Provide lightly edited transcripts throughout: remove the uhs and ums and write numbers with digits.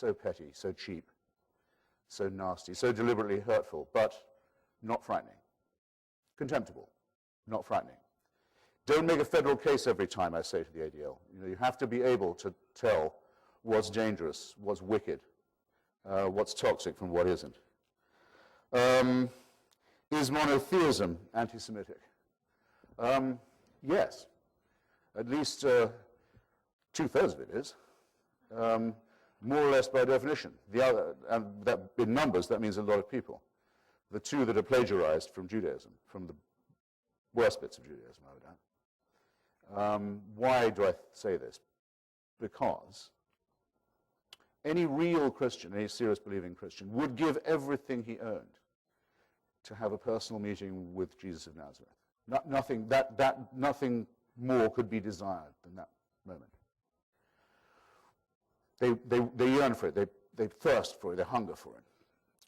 so petty, so cheap, so nasty, so deliberately hurtful, but not frightening. Contemptible, not frightening. Don't make a federal case every time, I say to the ADL. You have to be able to tell what's dangerous, what's wicked, what's toxic from what isn't. Is monotheism anti-Semitic? Yes. At least two-thirds of it is, more or less by definition. The other, and that, in numbers, that means a lot of people. The two that are plagiarized from Judaism, from the worst bits of Judaism, I would add. Why do I say this? Because any real Christian, any serious believing Christian, would give everything he owned to have a personal meeting with Jesus of Nazareth. Nothing more could be desired than that moment. They yearn for it, they thirst for it, they hunger for it.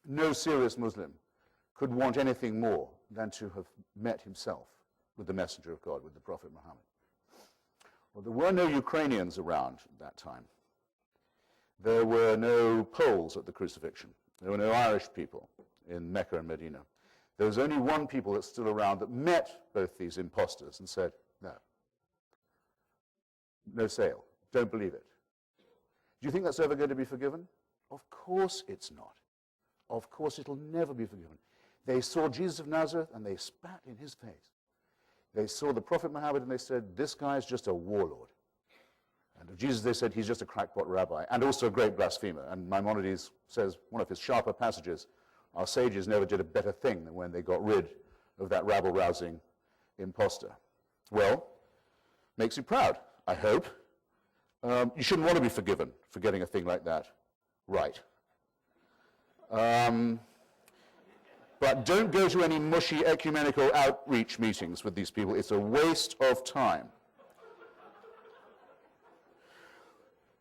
No serious Muslim could want anything more than to have met himself with the messenger of God, with the Prophet Muhammad. Well, there were no Ukrainians around at that time. There were no Poles at the crucifixion. There were no Irish people in Mecca and Medina. There was only one people that's still around that met both these impostors and said, no sale, don't believe it. Do you think that's ever going to be forgiven? Of course it's not. Of course it'll never be forgiven. They saw Jesus of Nazareth and they spat in his face. They saw the Prophet Muhammad and they said, this guy's just a warlord. And of Jesus they said, he's just a crackpot rabbi and also a great blasphemer. And Maimonides says, one of his sharper passages, our sages never did a better thing than when they got rid of that rabble-rousing impostor. Well, makes you proud, I hope. You shouldn't want to be forgiven for getting a thing like that right. But don't go to any mushy ecumenical outreach meetings with these people. It's a waste of time.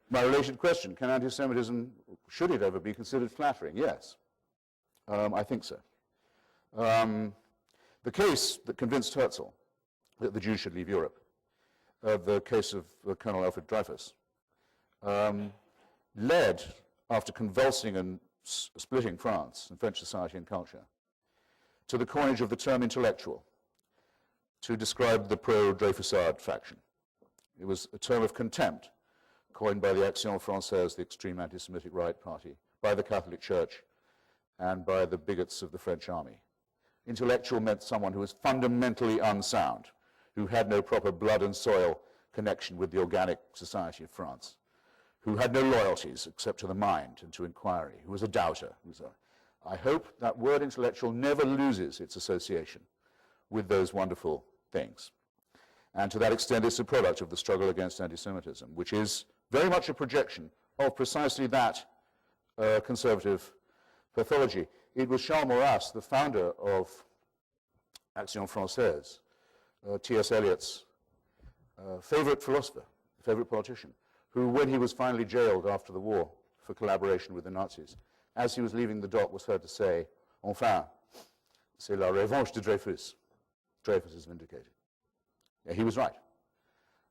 My related question, can anti-Semitism, should it ever be considered flattering? Yes, I think so. The case that convinced Herzl that the Jews should leave Europe, the case of Colonel Alfred Dreyfus, led, after convulsing and splitting France and French society and culture, to the coinage of the term intellectual to describe the pro-Dreyfusard faction. It was a term of contempt coined by the Action Française, the extreme anti-Semitic right party, by the Catholic Church, and by the bigots of the French army. Intellectual meant someone who was fundamentally unsound, who had no proper blood and soil connection with the organic society of France, who had no loyalties except to the mind and to inquiry, who was a doubter. I hope that word intellectual never loses its association with those wonderful things. And to that extent, it's a product of the struggle against anti-Semitism, which is very much a projection of precisely that conservative pathology. It was Charles Maurras, the founder of Action Française, T.S. Eliot's favorite philosopher, favorite politician, who, when he was finally jailed after the war for collaboration with the Nazis, as he was leaving the dock, was heard to say, "Enfin, c'est la revanche de Dreyfus." Dreyfus is vindicated. Yeah, he was right.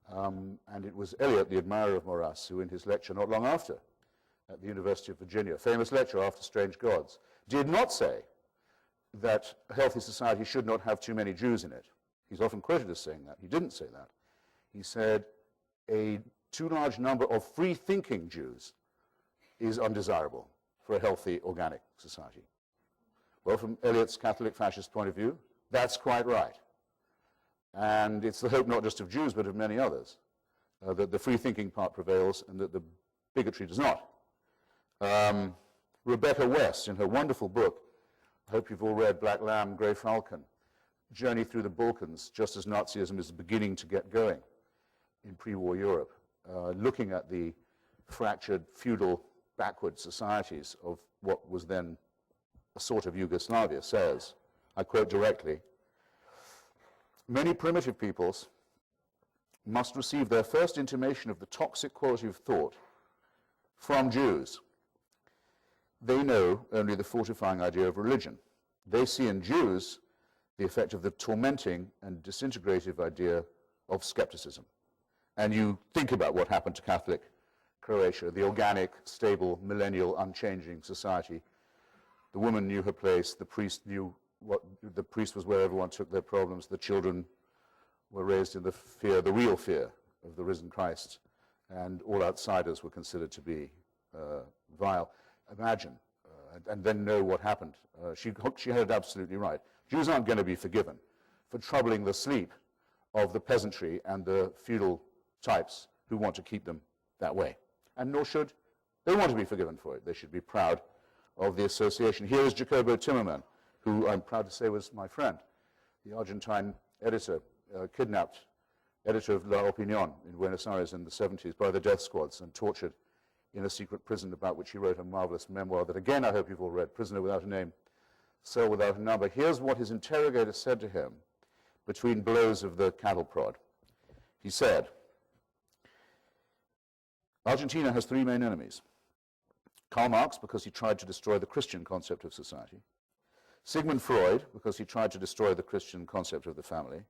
And it was Eliot, the admirer of Maurras, who in his lecture not long after, at the University of Virginia, famous lecture, After Strange Gods, did not say that a healthy society should not have too many Jews in it. He's often quoted as saying that. He didn't say that. He said a too large number of free-thinking Jews is undesirable for a healthy, organic society. Well, from Eliot's Catholic fascist point of view, that's quite right. And it's the hope not just of Jews, but of many others, that the free-thinking part prevails and that the bigotry does not. Rebecca West, in her wonderful book, I hope you've all read Black Lamb, Grey Falcon, Journey Through the Balkans, just as Nazism is beginning to get going in pre-war Europe, looking at the fractured, feudal, backward societies of what was then a sort of Yugoslavia, says, I quote directly, "Many primitive peoples must receive their first intimation of the toxic quality of thought from Jews. They know only the fortifying idea of religion. They see in Jews the effect of the tormenting and disintegrative idea of skepticism." And you think about what happened to Catholic Croatia, the organic, stable, millennial, unchanging society. The woman knew her place, the priest knew the priest was where everyone took their problems, the children were raised in the fear, the real fear of the risen Christ, and all outsiders were considered to be vile. Imagine, and then know what happened. She had it absolutely right. Jews aren't going to be forgiven for troubling the sleep of the peasantry and the feudal types who want to keep them that way. And nor should they want to be forgiven for it. They should be proud of the association. Here is Jacobo Timmerman, who I'm proud to say was my friend, the Argentine editor, kidnapped editor of La Opinión in Buenos Aires in the 70s by the death squads and tortured in a secret prison, about which he wrote a marvelous memoir that, again, I hope you've all read, Prisoner Without a Name, Cell Without a Number. Here's what his interrogator said to him between blows of the cattle prod. He said, Argentina has three main enemies. Karl Marx, because he tried to destroy the Christian concept of society. Sigmund Freud, because he tried to destroy the Christian concept of the family.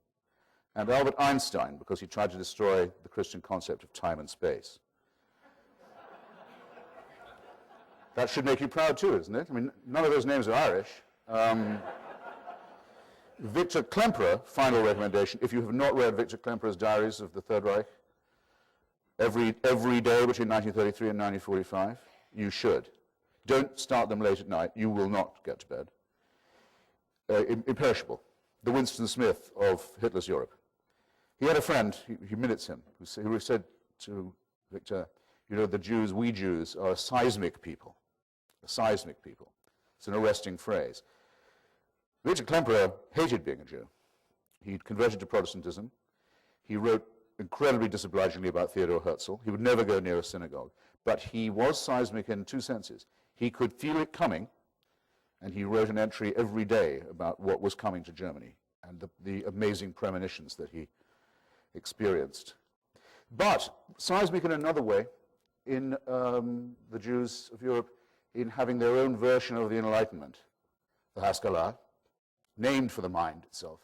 And Albert Einstein, because he tried to destroy the Christian concept of time and space. That should make you proud too, isn't it? I mean, none of those names are Irish. Victor Klemperer, final recommendation, if you have not read Victor Klemperer's Diaries of the Third Reich, every day between 1933 and 1945, you should. Don't start them late at night. You will not get to bed. Imperishable. The Winston Smith of Hitler's Europe. He had a friend, he minutes him, who said to Victor, you know, the Jews, we Jews, are a seismic people. A seismic people. It's an arresting phrase. Victor Klemperer hated being a Jew. He'd converted to Protestantism. He wrote incredibly disobligingly about Theodor Herzl. He would never go near a synagogue. But he was seismic in two senses. He could feel it coming, and he wrote an entry every day about what was coming to Germany and the amazing premonitions that he experienced. But seismic in another way, in the Jews of Europe, in having their own version of the Enlightenment, the Haskalah, named for the mind itself,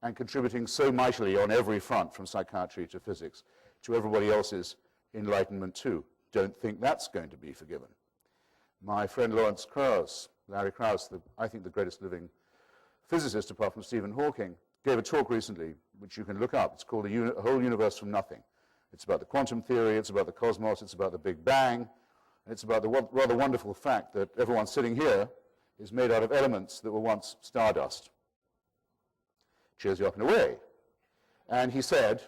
and contributing so mightily on every front, from psychiatry to physics, to everybody else's enlightenment too. Don't think that's going to be forgiven. My friend Lawrence Krauss, Larry Krauss, I think the greatest living physicist apart from Stephen Hawking, gave a talk recently, which you can look up. It's called A Whole Universe from Nothing. It's about the quantum theory, it's about the cosmos, it's about the Big Bang, and it's about the rather wonderful fact that everyone sitting here is made out of elements that were once stardust. Cheers you up in a way. And he said,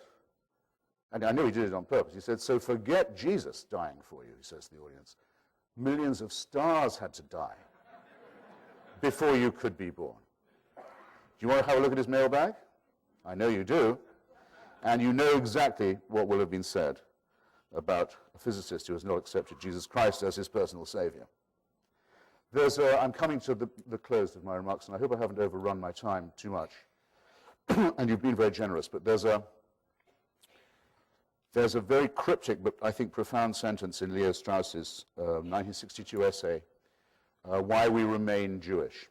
and I know he did it on purpose, he said, so forget Jesus dying for you, he says to the audience. Millions of stars had to die before you could be born. Do you want to have a look at his mailbag? I know you do. And you know exactly what will have been said about a physicist who has not accepted Jesus Christ as his personal savior. I'm coming to the close of my remarks, and I hope I haven't overrun my time too much. And you've been very generous, but there's a very cryptic but I think profound sentence in Leo Strauss's 1962 essay, Why We Remain Jewish.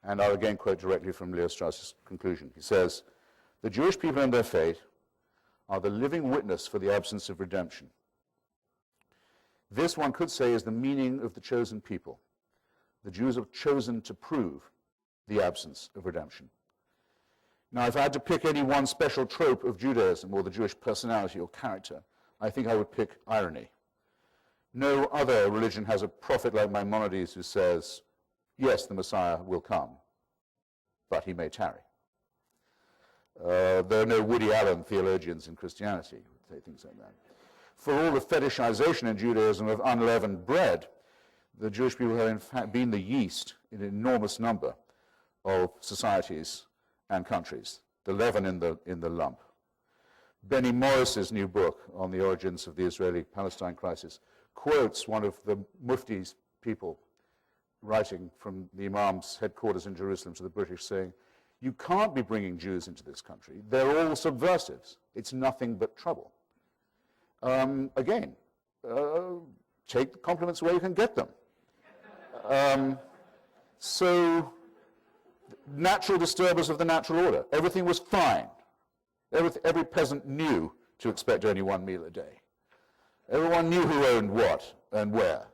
And I'll again quote directly from Leo Strauss's conclusion. He says, the Jewish people and their fate are the living witness for the absence of redemption. This, one could say, is the meaning of the chosen people. The Jews are chosen to prove the absence of redemption. Now, if I had to pick any one special trope of Judaism or the Jewish personality or character, I think I would pick irony. No other religion has a prophet like Maimonides who says, yes, the Messiah will come, but he may tarry. There are no Woody Allen theologians in Christianity who say things like that. For all the fetishization in Judaism of unleavened bread, the Jewish people have in fact been the yeast in an enormous number of societies and countries, the leaven in the lump. Benny Morris's new book on the origins of the Israeli-Palestine crisis quotes one of the Mufti's people writing from the Imam's headquarters in Jerusalem to the British saying, you can't be bringing Jews into this country. They're all subversives. It's nothing but trouble. Again, take the compliments where you can get them. So, natural disturbers of the natural order. Everything was fine. Every peasant knew to expect only one meal a day. Everyone knew who owned what and where.